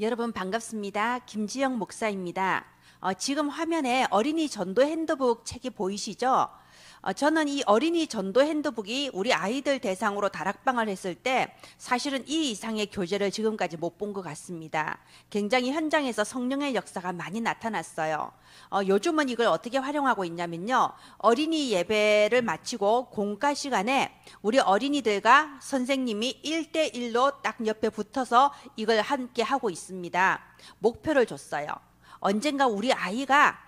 여러분 반갑습니다. 김지영 목사입니다. 지금 화면에 어린이 전도 핸드북 책이 보이시죠? 저는 이 어린이 전도 핸드북이 우리 아이들 대상으로 다락방을 했을 때 사실은 이 이상의 교재를 지금까지 못 본 것 같습니다. 굉장히 현장에서 성령의 역사가 많이 나타났어요. 요즘은 이걸 어떻게 활용하고 있냐면요. 어린이 예배를 마치고 공과 시간에 우리 어린이들과 선생님이 1대1로 딱 옆에 붙어서 이걸 함께 하고 있습니다. 목표를 줬어요. 언젠가 우리 아이가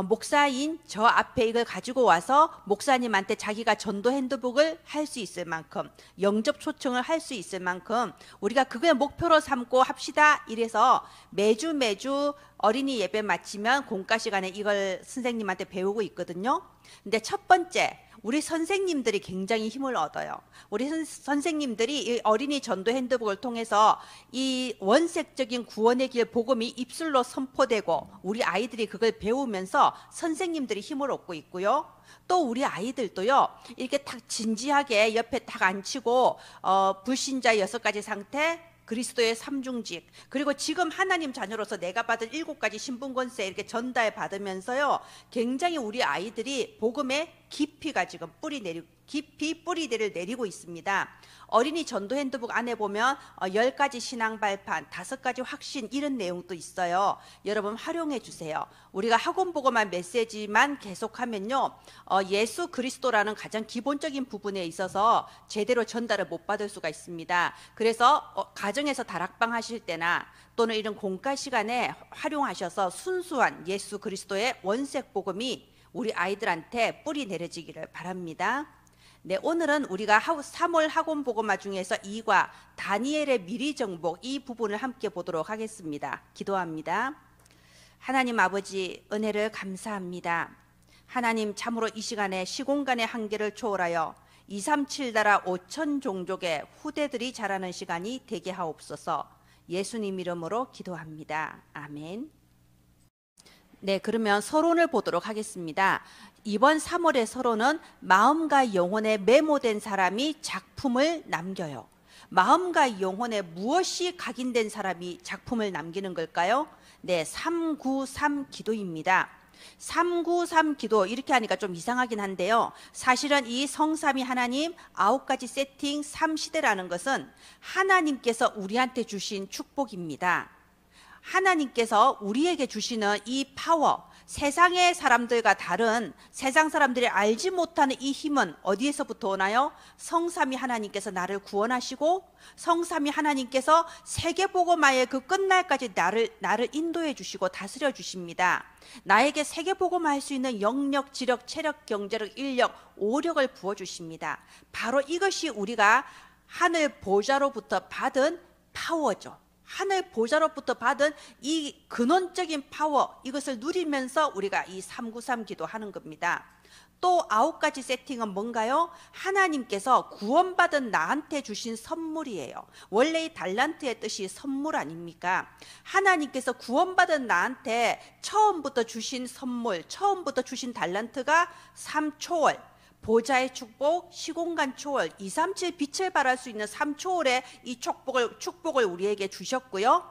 목사인 저 앞에 이걸 가지고 와서 목사님한테 자기가 전도 핸드북을 할 수 있을 만큼, 영접 초청을 할 수 있을 만큼 우리가 그걸 목표로 삼고 합시다. 이래서 매주 어린이 예배 마치면 공과 시간에 이걸 선생님한테 배우고 있거든요. 근데 첫 번째, 우리 선생님들이 굉장히 힘을 얻어요. 우리 선생님들이 이 어린이 전도 핸드북을 통해서 이 원색적인 구원의 길 복음이 입술로 선포되고 우리 아이들이 그걸 배우면서 선생님들이 힘을 얻고 있고요. 또 우리 아이들도요, 이렇게 딱 진지하게 옆에 딱 앉히고 불신자 6가지 상태, 그리스도의 삼중직, 그리고 지금 하나님 자녀로서 내가 받은 7가지 신분권세 이렇게 전달 받으면서요, 굉장히 우리 아이들이 복음의 깊이가 지금 깊이 뿌리대를 내리고 있습니다. 어린이 전도 핸드북 안에 보면 10가지 신앙 발판, 5가지 확신 이런 내용도 있어요. 여러분 활용해 주세요. 우리가 학원 보고만 메시지만 계속하면요, 예수 그리스도라는 가장 기본적인 부분에 있어서 제대로 전달을 못 받을 수가 있습니다. 그래서 가정에서 다락방 하실 때나 또는 이런 공과 시간에 활용하셔서 순수한 예수 그리스도의 원색 복음이 우리 아이들한테 뿌리 내려지기를 바랍니다. 네, 오늘은 우리가 3월 학원 복음화 중에서 2과 다니엘의 미리 정복 이 부분을 함께 보도록 하겠습니다. 기도합니다. 하나님 아버지, 은혜를 감사합니다. 하나님, 참으로 이 시간에 시공간의 한계를 초월하여 237 나라 5천 종족의 후대들이 자라는 시간이 되게 하옵소서. 예수님 이름으로 기도합니다. 아멘. 네, 그러면 서론을 보도록 하겠습니다. 이번 3월의 서론은 마음과 영혼에 메모된 사람이 작품을 남겨요. 마음과 영혼에 무엇이 각인된 사람이 작품을 남기는 걸까요? 네, 393 기도입니다. 393 기도 이렇게 하니까 좀 이상하긴 한데요. 사실은 이 성삼위 하나님 9가지 세팅 3시대라는 것은 하나님께서 우리한테 주신 축복입니다. 하나님께서 우리에게 주시는 이 파워, 세상의 사람들과 다른, 세상 사람들이 알지 못하는 이 힘은 어디에서부터 오나요? 성삼위 하나님께서 나를 구원하시고 성삼위 하나님께서 세계복음화의 그 끝날까지 나를 인도해 주시고 다스려 주십니다. 나에게 세계복음화 할 수 있는 영력, 지력, 체력, 경제력, 인력, 오력을 부어 주십니다. 바로 이것이 우리가 하늘 보좌로부터 받은 파워죠. 하늘 보좌로부터 받은 이 근원적인 파워, 이것을 누리면서 우리가 이 393 기도하는 겁니다. 또 9가지 세팅은 뭔가요? 하나님께서 구원받은 나한테 주신 선물이에요. 원래 이 달란트의 뜻이 선물 아닙니까? 하나님께서 구원받은 나한테 처음부터 주신 선물, 처음부터 주신 달란트가 3초월, 보좌의 축복, 시공간 초월, 237 빛을 발할 수 있는 3초월의 이 축복을 우리에게 주셨고요.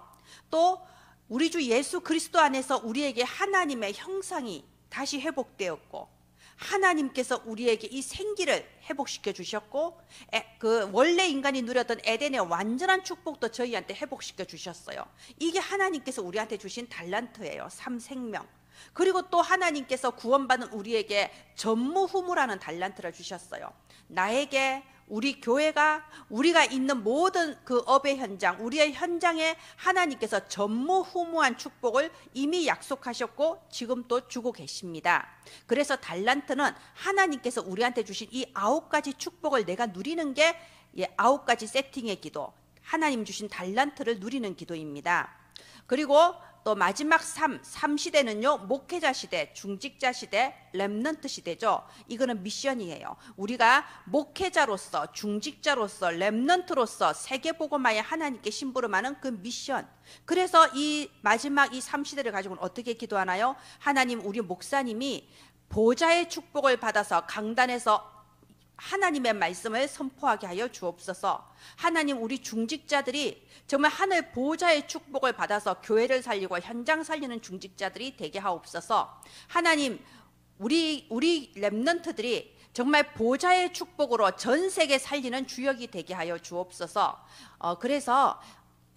또 우리 주 예수 그리스도 안에서 우리에게 하나님의 형상이 다시 회복되었고, 하나님께서 우리에게 이 생기를 회복시켜 주셨고, 그 원래 인간이 누렸던 에덴의 완전한 축복도 저희한테 회복시켜 주셨어요. 이게 하나님께서 우리한테 주신 달란트예요. 3생명. 그리고 또 하나님께서 구원받은 우리에게 전무후무라는 달란트를 주셨어요. 나에게, 우리 교회가, 우리가 있는 모든 그 업의 현장, 우리의 현장에 하나님께서 전무후무한 축복을 이미 약속하셨고 지금 또 주고 계십니다. 그래서 달란트는 하나님께서 우리한테 주신 이 9가지 축복을 내가 누리는 게 9가지 세팅의 기도, 하나님 주신 달란트를 누리는 기도입니다. 그리고 또 마지막 3시대는요, 목회자 시대, 중직자 시대, 렘넌트 시대죠. 이거는 미션이에요. 우리가 목회자로서, 중직자로서, 렘넌트로서 세계복음화에 하나님께 심부름하는 그 미션. 그래서 이 마지막 이 3시대를 가지고는 어떻게 기도하나요? 하나님, 우리 목사님이 보좌의 축복을 받아서 강단에서 하나님의 말씀을 선포하게 하여 주옵소서. 하나님, 우리 중직자들이 정말 하늘 보호자의 축복을 받아서 교회를 살리고 현장 살리는 중직자들이 되게 하옵소서. 하나님, 우리 렘넌트들이 정말 보호자의 축복으로 전 세계 살리는 주역이 되게 하여 주옵소서. 그래서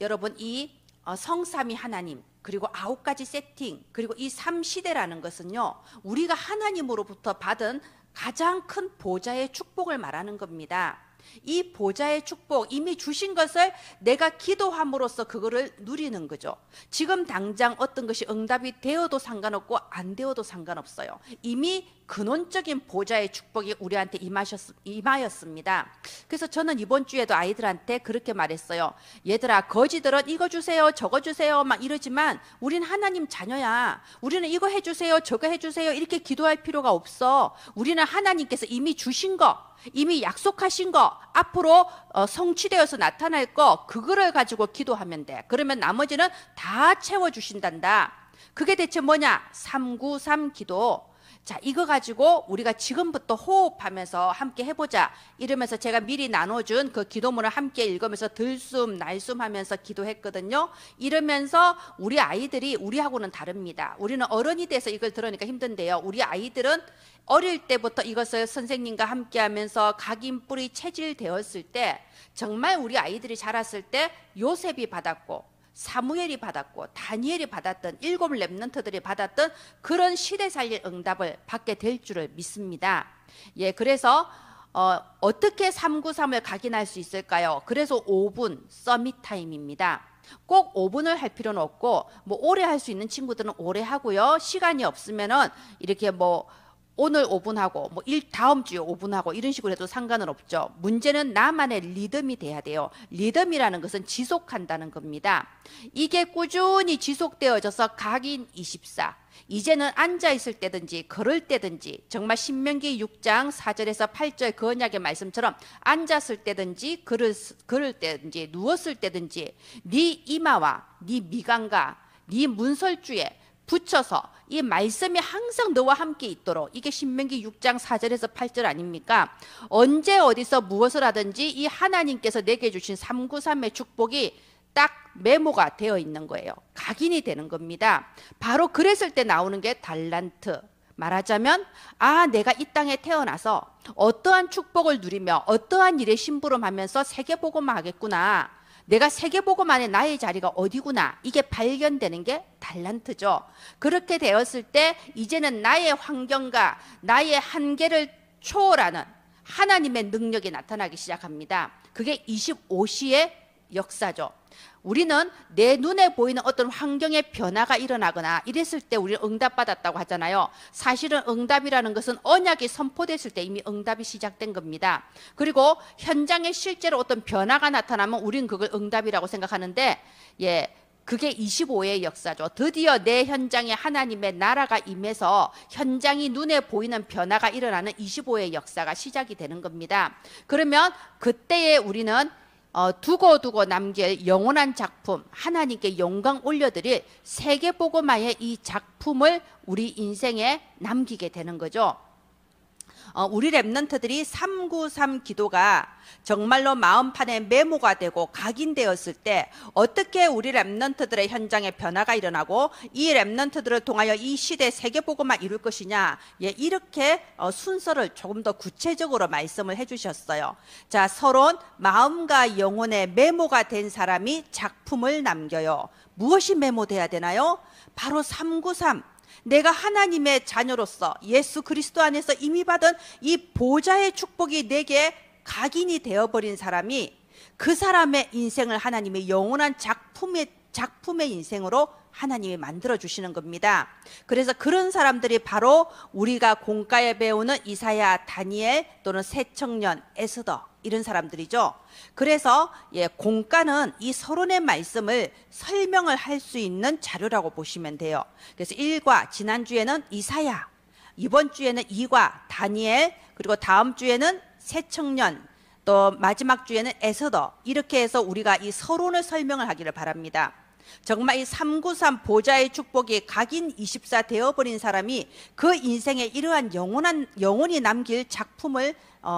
여러분, 이 성삼위 하나님, 그리고 9가지 세팅, 그리고 이 3시대라는 것은요, 우리가 하나님으로부터 받은 가장 큰 보좌의 축복을 말하는 겁니다. 이 보좌의 축복, 이미 주신 것을 내가 기도함으로써 그거를 누리는 거죠. 지금 당장 어떤 것이 응답이 되어도 상관없고 안 되어도 상관없어요. 이미 근원적인 보좌의 축복이 우리한테 임하였습니다. 그래서 저는 이번 주에도 아이들한테 그렇게 말했어요. 얘들아, 거지들은 이거 주세요, 저거 주세요 막 이러지만 우린 하나님 자녀야. 우리는 이거 해주세요, 저거 해주세요 이렇게 기도할 필요가 없어. 우리는 하나님께서 이미 주신 거, 이미 약속하신 거, 앞으로 성취되어서 나타날 거, 그거를 가지고 기도하면 돼. 그러면 나머지는 다 채워주신단다. 그게 대체 뭐냐? 393 기도. 자, 이거 가지고 우리가 지금부터 호흡하면서 함께 해보자 이러면서 제가 미리 나눠준 그 기도문을 함께 읽으면서 들숨 날숨 하면서 기도했거든요. 이러면서 우리 아이들이 우리하고는 다릅니다. 우리는 어른이 돼서 이걸 들으니까 힘든데요, 우리 아이들은 어릴 때부터 이것을 선생님과 함께 하면서 각인 뿌리 체질되었을 때, 정말 우리 아이들이 자랐을 때 요셉이 받았고 사무엘이 받았고 다니엘이 받았던 7 렘넌트들이 받았던 그런 시대 살릴 응답을 받게 될 줄을 믿습니다. 예, 그래서 어떻게 393을 각인할 수 있을까요? 그래서 5분 서밋 타임입니다. 꼭 5분을 할 필요는 없고, 뭐 오래 할 수 있는 친구들은 오래 하고요. 시간이 없으면은 이렇게 뭐 오늘 5분 하고 뭐 다음 주에 5분 하고 이런 식으로 해도 상관은 없죠. 문제는 나만의 리듬이 돼야 돼요. 리듬이라는 것은 지속한다는 겁니다. 이게 꾸준히 지속되어져서 각인 24. 이제는 앉아 있을 때든지 걸을 때든지, 정말 신명기 6장 4절에서 8절 그 언약의 말씀처럼 앉았을 때든지 걸을 때든지 누웠을 때든지 네 이마와 네 미간과 네 문설주에 붙여서 이 말씀이 항상 너와 함께 있도록, 이게 신명기 6장 4절에서 8절 아닙니까? 언제 어디서 무엇을 하든지 이 하나님께서 내게 주신 393의 축복이 딱 메모가 되어 있는 거예요. 각인이 되는 겁니다. 바로 그랬을 때 나오는 게 달란트. 말하자면, 아, 내가 이 땅에 태어나서 어떠한 축복을 누리며 어떠한 일에 심부름하면서 세계복음화 하겠구나, 내가 세계복음 안에 나의 자리가 어디구나, 이게 발견되는 게 달란트죠. 그렇게 되었을 때 이제는 나의 환경과 나의 한계를 초월하는 하나님의 능력이 나타나기 시작합니다. 그게 25시의 역사죠. 우리는 내 눈에 보이는 어떤 환경의 변화가 일어나거나 이랬을 때 우리는 응답받았다고 하잖아요. 사실은 응답이라는 것은 언약이 선포됐을 때 이미 응답이 시작된 겁니다. 그리고 현장에 실제로 어떤 변화가 나타나면 우리는 그걸 응답이라고 생각하는데, 예, 그게 25의 역사죠. 드디어 내 현장에 하나님의 나라가 임해서 현장이 눈에 보이는 변화가 일어나는 25의 역사가 시작이 되는 겁니다. 그러면 그때에 우리는 두고 남길 영원한 작품, 하나님께 영광 올려드릴 세계복음화의 이 작품을 우리 인생에 남기게 되는 거죠. 우리 렘넌트들이 393 기도가 정말로 마음판에 메모가 되고 각인되었을 때 어떻게 우리 렘넌트들의 현장에 변화가 일어나고 이 렘넌트들을 통하여 이 시대 세계복음화 이룰 것이냐, 예, 이렇게 순서를 조금 더 구체적으로 말씀을 해주셨어요. 자, 서론 마음과 영혼에 메모가 된 사람이 작품을 남겨요. 무엇이 메모돼야 되나요? 바로 393. 내가 하나님의 자녀로서 예수 그리스도 안에서 이미 받은 이 보좌의 축복이 내게 각인이 되어버린 사람이, 그 사람의 인생을 하나님의 영원한 작품의 인생으로 하나님이 만들어주시는 겁니다. 그래서 그런 사람들이 바로 우리가 공과에 배우는 이사야, 다니엘 또는 새청년, 에스더 이런 사람들이죠. 그래서 예, 공과는 이 서론의 말씀을 설명을 할 수 있는 자료라고 보시면 돼요. 그래서 1과 지난주에는 이사야, 이번 주에는 2과 다니엘, 그리고 다음 주에는 새청년, 또 마지막 주에는 에스더, 이렇게 해서 우리가 이 서론을 설명을 하기를 바랍니다. 정말 이 393 보좌의 축복이 각인 24 되어버린 사람이 그 인생에 이러한 영혼이 남길 작품을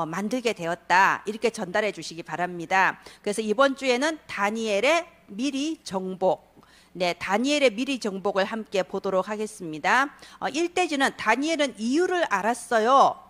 만들게 되었다. 이렇게 전달해 주시기 바랍니다. 그래서 이번 주에는 다니엘의 미리 정복, 네, 다니엘의 미리 정복을 함께 보도록 하겠습니다. 1대지는 다니엘은 이유를 알았어요.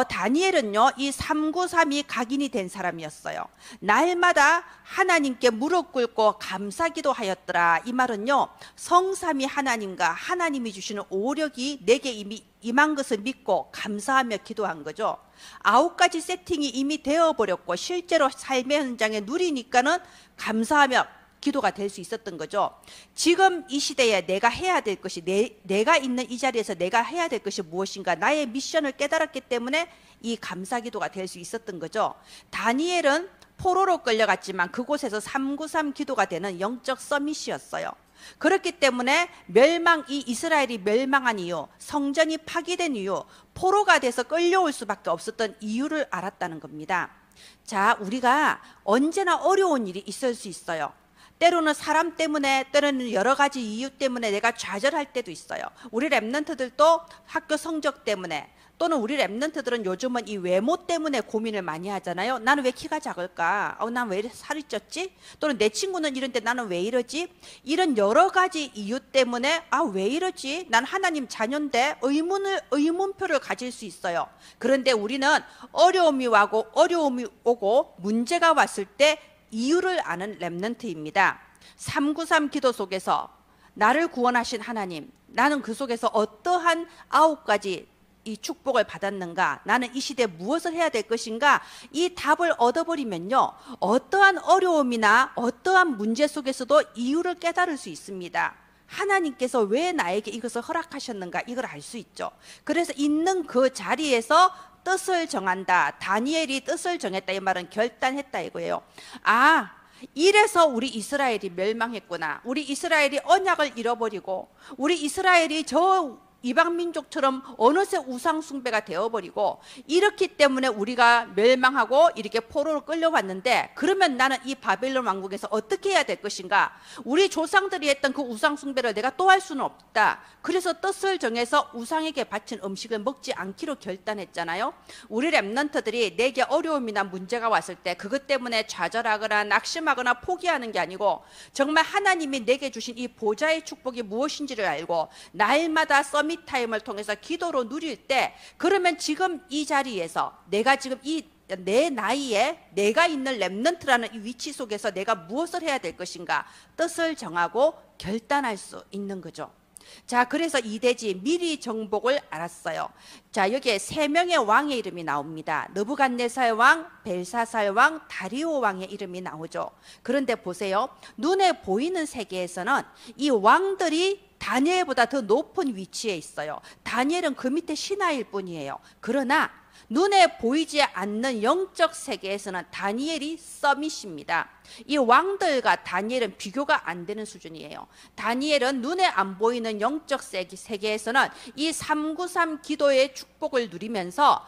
다니엘은요, 이 393이 각인이 된 사람이었어요. 날마다 하나님께 무릎 꿇고 감사기도 하였더라. 이 말은요, 성삼위 하나님과 하나님이 주시는 오력이 내게 이미 임한 것을 믿고 감사하며 기도한 거죠. 9가지 세팅이 이미 되어버렸고 실제로 삶의 현장에 누리니까는 감사하며 기도가 될 수 있었던 거죠. 지금 이 시대에 내가 해야 될 것이, 내가 있는 이 자리에서 내가 해야 될 것이 무엇인가, 나의 미션을 깨달았기 때문에 이 감사기도가 될 수 있었던 거죠. 다니엘은 포로로 끌려갔지만 그곳에서 393 기도가 되는 영적 서밋이었어요. 그렇기 때문에 이 이스라엘이 멸망한 이유, 성전이 파괴된 이유, 포로가 돼서 끌려올 수밖에 없었던 이유를 알았다는 겁니다. 자, 우리가 언제나 어려운 일이 있을 수 있어요. 때로는 사람 때문에, 때로는 여러 가지 이유 때문에 내가 좌절할 때도 있어요. 우리 랩런트들도 학교 성적 때문에, 또는 우리 랩런트들은 요즘은 이 외모 때문에 고민을 많이 하잖아요. 나는 왜 키가 작을까? 난 왜 살이 쪘지? 또는 내 친구는 이런데 나는 왜 이러지? 이런 여러 가지 이유 때문에 왜 이러지? 난 하나님 자녀인데 의문표를 가질 수 있어요. 그런데 우리는 어려움이 오고 문제가 왔을 때 이유를 아는 랩런트입니다. 393 기도 속에서 나를 구원하신 하나님, 나는 그 속에서 어떠한 9가지 이 축복을 받았는가, 나는 이 시대에 무엇을 해야 될 것인가, 이 답을 얻어버리면요, 어떠한 어려움이나 어떠한 문제 속에서도 이유를 깨달을 수 있습니다. 하나님께서 왜 나에게 이것을 허락하셨는가, 이걸 알 수 있죠. 그래서 있는 그 자리에서 뜻을 정한다. 다니엘이 뜻을 정했다. 이 말은 결단했다 이거예요. 이래서 우리 이스라엘이 멸망했구나. 우리 이스라엘이 언약을 잃어버리고, 우리 이스라엘이 저 이방 민족처럼 어느새 우상 숭배가 되어버리고, 이렇기 때문에 우리가 멸망하고 이렇게 포로로 끌려왔는데, 그러면 나는 이 바벨론 왕국에서 어떻게 해야 될 것인가? 우리 조상들이 했던 그 우상 숭배를 내가 또 할 수는 없다. 그래서 뜻을 정해서 우상에게 바친 음식을 먹지 않기로 결단했잖아요. 우리 랩런트들이 내게 어려움이나 문제가 왔을 때 그것 때문에 좌절하거나 낙심하거나 포기하는 게 아니고, 정말 하나님이 내게 주신 이 보좌의 축복이 무엇인지를 알고 날마다 타임을 통해서 기도로 누릴 때, 그러면 지금 이 자리에서 내가 지금 내 나이에 내가 있는 랩런트라는 이 위치 속에서 내가 무엇을 해야 될 것인가 뜻을 정하고 결단할 수 있는 거죠. 자, 그래서 이대지 미리 정복을 알았어요. 자, 여기에 3명의 왕의 이름이 나옵니다. 느부갓네살 왕, 벨사살 왕, 다리오 왕의 이름이 나오죠. 그런데 보세요, 눈에 보이는 세계에서는 이 왕들이 다니엘보다 더 높은 위치에 있어요. 다니엘은 그 밑에 신하일 뿐이에요. 그러나 눈에 보이지 않는 영적 세계에서는 다니엘이 서밋입니다. 이 왕들과 다니엘은 비교가 안 되는 수준이에요. 다니엘은 눈에 안 보이는 영적 세계에서는 이 393 기도의 축복을 누리면서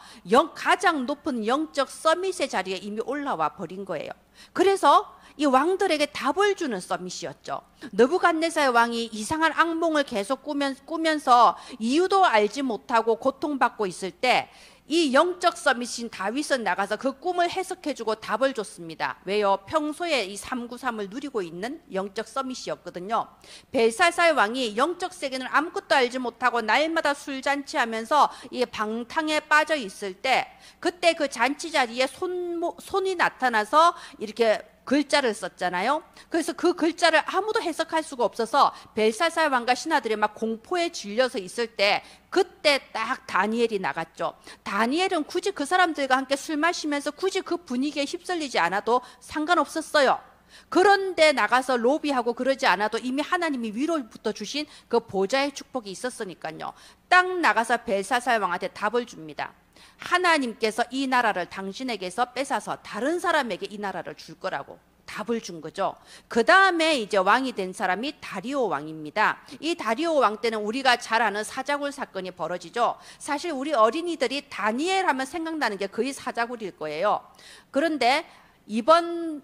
가장 높은 영적 서밋의 자리에 이미 올라와 버린 거예요. 그래서 이 왕들에게 답을 주는 서밋이었죠. 느부갓네살 왕이 이상한 악몽을 계속 꾸면서 이유도 알지 못하고 고통받고 있을 때, 이 영적 서밋인 다윗은 나가서 그 꿈을 해석해주고 답을 줬습니다. 왜요? 평소에 이 393을 누리고 있는 영적 서밋이었거든요. 벨사살 왕이 영적 세계는 아무것도 알지 못하고 날마다 술잔치하면서 이 방탕에 빠져 있을 때, 그때 그 잔치 자리에 손이 나타나서 이렇게 글자를 썼잖아요. 그래서 그 글자를 아무도 해석할 수가 없어서 벨사살 왕과 신하들이 막 공포에 질려서 있을 때, 그때 딱 다니엘이 나갔죠. 다니엘은 굳이 그 사람들과 함께 술 마시면서 굳이 그 분위기에 휩쓸리지 않아도 상관없었어요. 그런데 나가서 로비하고 그러지 않아도 이미 하나님이 위로부터 주신 그 보좌의 축복이 있었으니까요. 딱 나가서 벨사살 왕한테 답을 줍니다. 하나님께서 이 나라를 당신에게서 뺏어서 다른 사람에게 이 나라를 줄 거라고 답을 준 거죠. 그 다음에 이제 왕이 된 사람이 다리오 왕입니다. 이 다리오 왕 때는 우리가 잘 아는 사자굴 사건이 벌어지죠. 사실 우리 어린이들이 다니엘 하면 생각나는 게 거의 사자굴일 거예요. 그런데 이번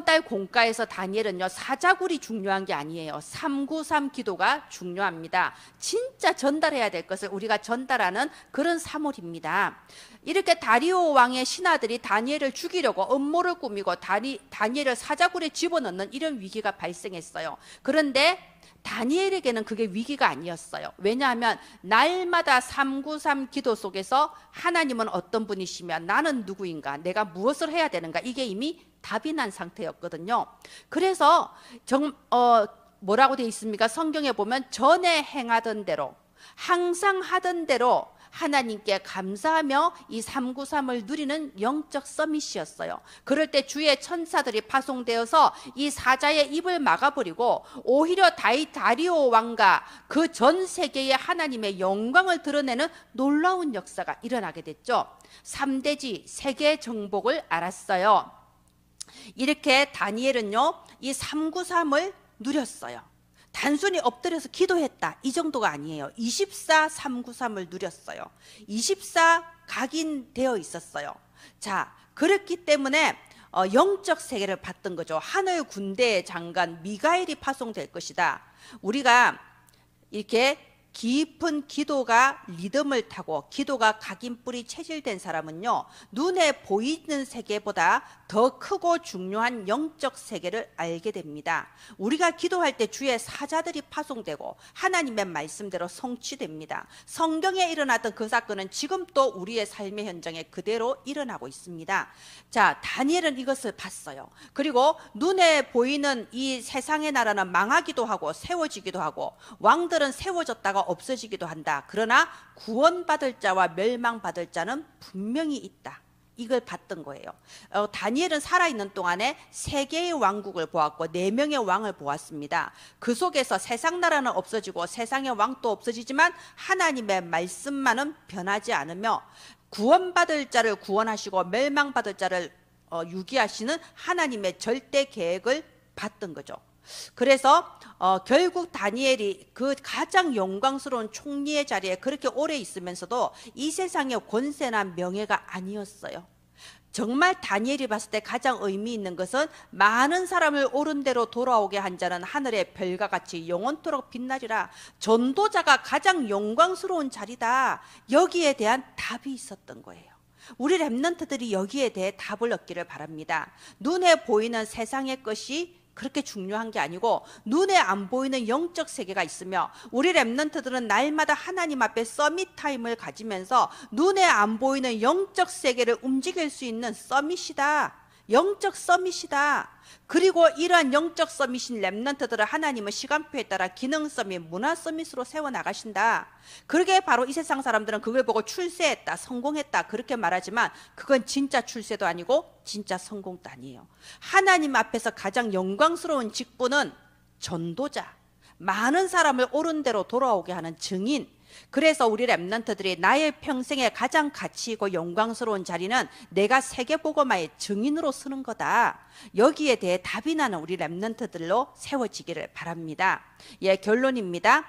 달 공과에서 다니엘은요, 사자굴이 중요한 게 아니에요. 393 기도가 중요합니다. 진짜 전달해야 될 것을 우리가 전달하는 그런 사물입니다. 이렇게 다리오 왕의 신하들이 다니엘을 죽이려고 음모를 꾸미고 다니엘을 사자굴에 집어넣는 이런 위기가 발생했어요. 그런데 다니엘에게는 그게 위기가 아니었어요. 왜냐하면 날마다 393 기도 속에서 하나님은 어떤 분이시며 나는 누구인가, 내가 무엇을 해야 되는가, 이게 이미 답이 난 상태였거든요. 그래서 뭐라고 되어 있습니까? 성경에 보면 전에 행하던 대로, 항상 하던 대로 하나님께 감사하며 이 393을 누리는 영적 서밋이었어요. 그럴 때 주의 천사들이 파송되어서 이 사자의 입을 막아버리고 오히려 다리오 왕과 그 전 세계의 하나님의 영광을 드러내는 놀라운 역사가 일어나게 됐죠. 3대지 세계 정복을 알았어요. 이렇게 다니엘은요, 이 393을 누렸어요. 단순히 엎드려서 기도했다, 이 정도가 아니에요. 24 393을 누렸어요. 24 각인되어 있었어요. 자, 그렇기 때문에 영적 세계를 봤던 거죠. 하늘 군대의 장관 미가엘이 파송될 것이다. 우리가 이렇게 깊은 기도가 리듬을 타고 기도가 각인뿔이 체질된 사람은요, 눈에 보이는 세계보다 더 크고 중요한 영적 세계를 알게 됩니다. 우리가 기도할 때 주의 사자들이 파송되고 하나님의 말씀대로 성취됩니다. 성경에 일어났던 그 사건은 지금 또 우리의 삶의 현장에 그대로 일어나고 있습니다. 자, 다니엘은 이것을 봤어요. 그리고 눈에 보이는 이 세상의 나라는 망하기도 하고 세워지기도 하고 왕들은 세워졌다가 없어지기도 한다. 그러나 구원받을 자와 멸망받을 자는 분명히 있다. 이걸 봤던 거예요. 다니엘은 살아있는 동안에 3개의 왕국을 보았고 4명의 왕을 보았습니다. 그 속에서 세상 나라는 없어지고 세상의 왕도 없어지지만 하나님의 말씀만은 변하지 않으며 구원받을 자를 구원하시고 멸망받을 자를 유기하시는 하나님의 절대 계획을 봤던 거죠. 그래서 결국 다니엘이 그 가장 영광스러운 총리의 자리에 그렇게 오래 있으면서도 이 세상의 권세나 명예가 아니었어요. 정말 다니엘이 봤을 때 가장 의미 있는 것은 많은 사람을 옳은 대로 돌아오게 한 자는 하늘의 별과 같이 영원토록 빛나리라. 전도자가 가장 영광스러운 자리다. 여기에 대한 답이 있었던 거예요. 우리 렘넌트들이 여기에 대해 답을 얻기를 바랍니다. 눈에 보이는 세상의 것이 그렇게 중요한 게 아니고 눈에 안 보이는 영적 세계가 있으며 우리 렘넌트들은 날마다 하나님 앞에 서밋 타임을 가지면서 눈에 안 보이는 영적 세계를 움직일 수 있는 서밋이다. 영적 서밋이다. 그리고 이러한 영적 서밋인 렘넌트들을 하나님은 시간표에 따라 기능 서밋, 문화 서밋으로 세워나가신다. 그러게 바로 이 세상 사람들은 그걸 보고 출세했다, 성공했다 그렇게 말하지만 그건 진짜 출세도 아니고 진짜 성공도 아니에요. 하나님 앞에서 가장 영광스러운 직분은 전도자, 많은 사람을 옳은 대로 돌아오게 하는 증인. 그래서 우리 렘넌트들이 나의 평생에 가장 가치 있고 영광스러운 자리는 내가 세계복음화의 증인으로 서는 거다. 여기에 대해 답이 나는 우리 렘넌트들로 세워지기를 바랍니다. 예, 결론입니다.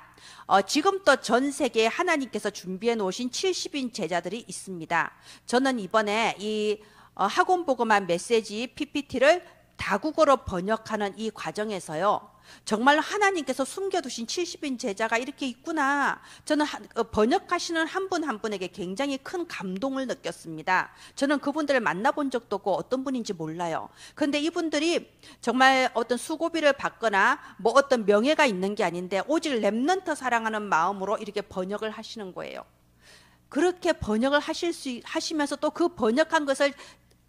지금 또 전 세계에 하나님께서 준비해 놓으신 70인 제자들이 있습니다. 저는 이번에 이 학원복음화 메시지 PPT를 다국어로 번역하는 이 과정에서요, 정말로 하나님께서 숨겨두신 70인 제자가 이렇게 있구나. 저는 번역하시는 한 분 한 분에게 굉장히 큰 감동을 느꼈습니다. 저는 그분들을 만나본 적도 없고 어떤 분인지 몰라요. 그런데 이분들이 정말 어떤 수고비를 받거나 뭐 어떤 명예가 있는 게 아닌데 오직 렘넌트 사랑하는 마음으로 이렇게 번역을 하시는 거예요. 그렇게 번역을 하시면서 또 그 번역한 것을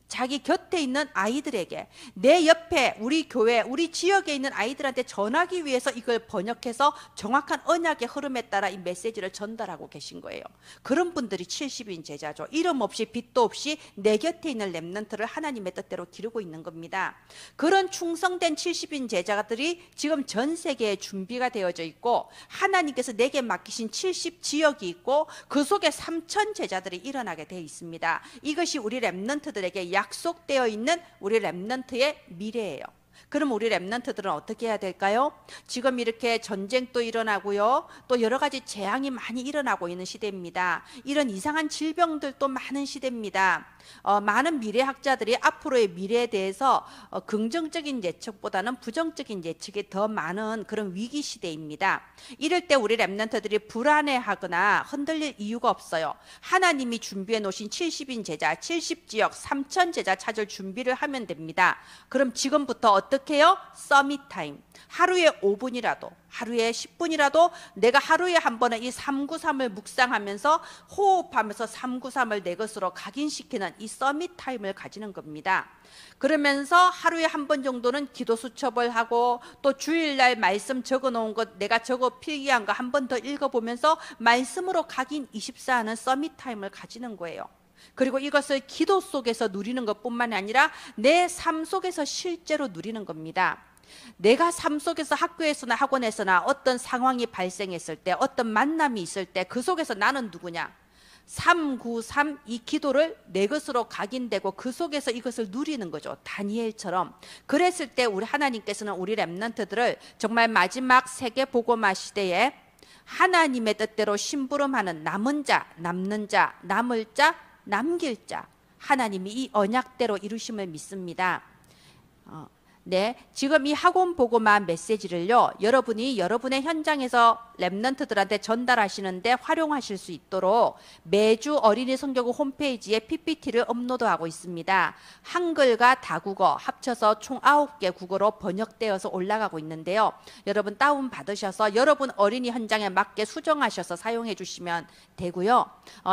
자기 곁에 있는 아이들에게, 내 옆에 우리 교회, 우리 지역에 있는 아이들한테 전하기 위해서 이걸 번역해서 정확한 언약의 흐름에 따라 이 메시지를 전달하고 계신 거예요. 그런 분들이 70인 제자죠. 이름 없이 빛도 없이 내 곁에 있는 렘넌트를 하나님의 뜻대로 기르고 있는 겁니다. 그런 충성된 70인 제자들이 지금 전 세계에 준비가 되어져 있고 하나님께서 내게 맡기신 70 지역이 있고 그 속에 3,000 제자들이 일어나게 되어 있습니다. 이것이 우리 렘넌트들에게 약속되어 있는 우리 렘넌트의 미래예요. 그럼 우리 랩런트들은 어떻게 해야 될까요? 지금 이렇게 전쟁도 일어나고요. 또 여러 가지 재앙이 많이 일어나고 있는 시대입니다. 이런 이상한 질병들도 많은 시대입니다. 많은 미래학자들이 앞으로의 미래에 대해서 긍정적인 예측보다는 부정적인 예측이 더 많은 그런 위기 시대입니다. 이럴 때 우리 랩런트들이 불안해하거나 흔들릴 이유가 없어요. 하나님이 준비해 놓으신 70인 제자, 70지역 3천 제자 찾을 준비를 하면 됩니다. 그럼 지금부터 어떻게 해요? 서밋 타임. 하루에 5분이라도, 하루에 10분이라도 내가 하루에 한 번은 이 393을 묵상하면서 호흡하면서 393을 내 것으로 각인시키는 이 서밋 타임을 가지는 겁니다. 그러면서 하루에 한 번 정도는 기도 수첩을 하고 또 주일날 말씀 적어 놓은 것 내가 적어 필기한 거 한 번 더 읽어보면서 말씀으로 각인 24하는 서밋 타임을 가지는 거예요. 그리고 이것을 기도 속에서 누리는 것뿐만 아니라 내 삶 속에서 실제로 누리는 겁니다. 내가 삶 속에서 학교에서나 학원에서나 어떤 상황이 발생했을 때 어떤 만남이 있을 때 그 속에서 나는 누구냐? 393 이 기도를 내 것으로 각인되고 그 속에서 이것을 누리는 거죠. 다니엘처럼. 그랬을 때 우리 하나님께서는 우리 랩런트들을 정말 마지막 세계 복음화 시대에 하나님의 뜻대로 심부름하는 남은 자, 남는 자, 남을 자, 남길 자 하나님이 이 언약대로 이루심을 믿습니다. 네, 지금 이 학원 복음화 메시지를요, 여러분이 여러분의 현장에서 랩런트들한테 전달하시는데 활용하실 수 있도록 매주 어린이 성경국 홈페이지에 PPT를 업로드하고 있습니다. 한글과 다국어 합쳐서 총 9개 국어로 번역되어서 올라가고 있는데요. 여러분 다운 받으셔서 여러분 어린이 현장에 맞게 수정하셔서 사용해 주시면 되고요.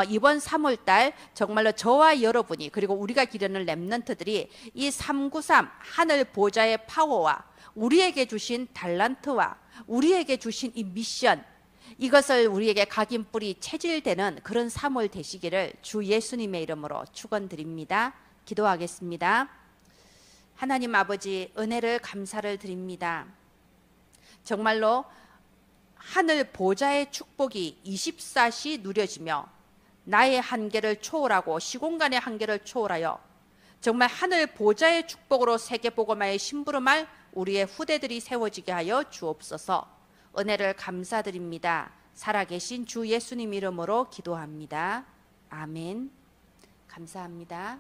이번 3월달 정말로 저와 여러분이 그리고 우리가 기르는 랩런트들이 이 393 하늘 보좌의 파워와 우리에게 주신 달란트와 우리에게 주신 이 미션 이것을 우리에게 각인뿌리 체질되는 그런 3월 되시기를 주 예수님의 이름으로 축원드립니다. 기도하겠습니다. 하나님 아버지 은혜를 감사를 드립니다. 정말로 하늘 보좌의 축복이 24시 누려지며 나의 한계를 초월하고 시공간의 한계를 초월하여 정말 하늘 보좌의 축복으로 세계복음화에 심부름할 우리의 후대들이 세워지게 하여 주옵소서. 은혜를 감사드립니다. 살아계신 주 예수님 이름으로 기도합니다. 아멘. 감사합니다.